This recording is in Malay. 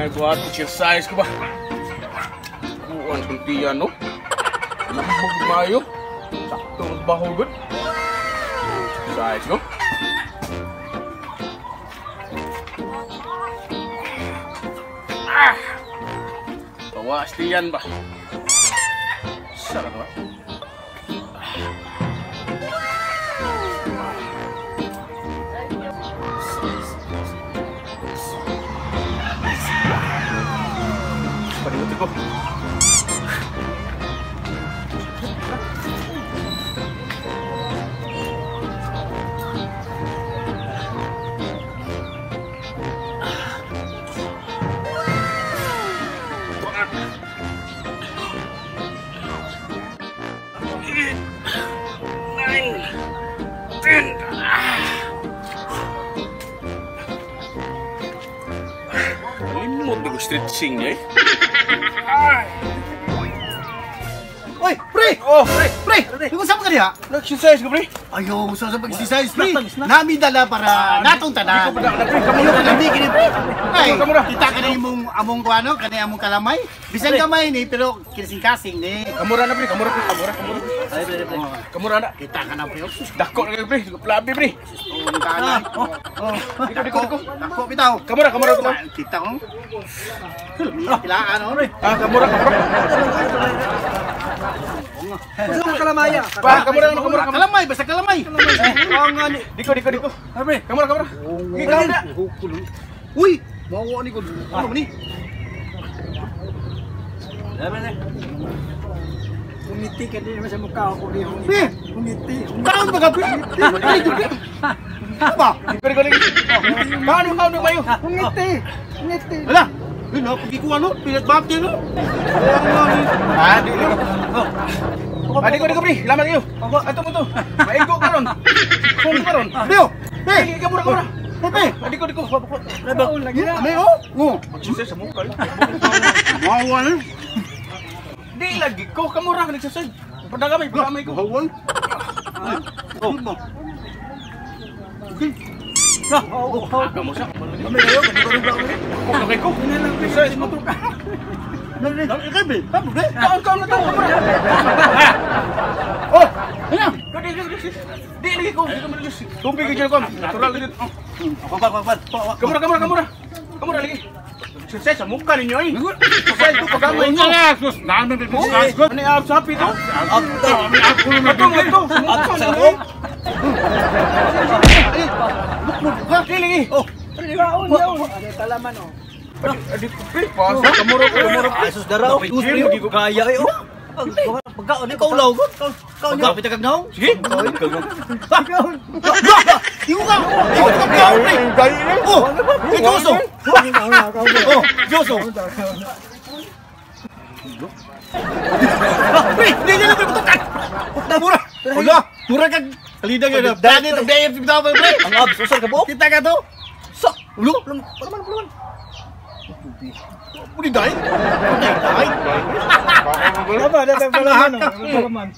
Ay, buat exercise ko ba? Kuan kuntian no. Lambog mayo. Saktong bahugod. Exercise no. Bawas tiyan ba? Sarap ba? Panimutin ko. Limot na stretching niya eh. Oy, pre! Oh, Pre! Nag-usap ka diha? nag-exercise ka pre? Ayaw, gusto sa pag-exercise, pre. Nami dala para natong tanan. Di ko na pre, Kamuyo ka lami kini, pre. Ay, Kamura. kita ka na among kuano, kani among kalamay. Bisan kamay ni, pero kising-kasing ni. Kamura na pre, kamura. Ay, pre. Kamura na. Kita ka na, pre. Dako na kayo pre, plabi pre. Diko. Ako, bitaw. Kamura. Kita ko. Pilaan, pre. Kamura. Gusto mo kalamaya? Kamura. Kalamay, basta kalamay. Nga ni. Diko. Pre. Kamura. Ikaw na. Uy! Mawa ni ko. Ano ba ni? Umiti ka din naman sa mukha ko di Pre! umiti. Kaon ba ka, pre? Ay, pre! Apa? Diko. Kaano mayo. Umiti. Wala! Yun na, pag ikuha no, pinat-bapti no? Diko pre, laman kayo. Ato mo to. Maigo ka ron. Kung ka ron. Leo! Hey! Kamura. Pepe! Diko. Nabaon lagi na. May oh! Oh! Exercise sa mukha. Mawa na! Di lagi ko kamura ka nagsasayd. Padagamay ko. Mahawan! Oh! Okay! Kamu siya. Kami kayo, kanina Kung ko. Exercise mo to. Ikaw, be! Kamu, be! Kaon na to. Oh! Ayan! Di lagi ko. Tumpi ka dyan ko. Natural din. Kamura. Kamura lagi. Exercise sa mukha ninyo eh. Exercise ko pagamay nyo. Namin din mo! Ano yung abs happy to? Ito. Mukha ninyo. Di lagi. Nabaon yaw. Ano talaman oh. Pasa. Kamura. Ay, sus daraw! Kaya eh, oh! Pagkaon, ikaw law ko! Pagkaon, pitagag na ako! Sige. Ikaw ka! Oh! Joso! Oh! Joso! Pre! Hindi na pre! Putukan! Mura! Oga! Mura kag! Kalidang yun! Dani! Tabdayap! Pre! Ang abs! Usar ka po? Kita ka to! Sa! Ulo! Palaman! Pudi dahil? Apa datang palaman oh. Palaman.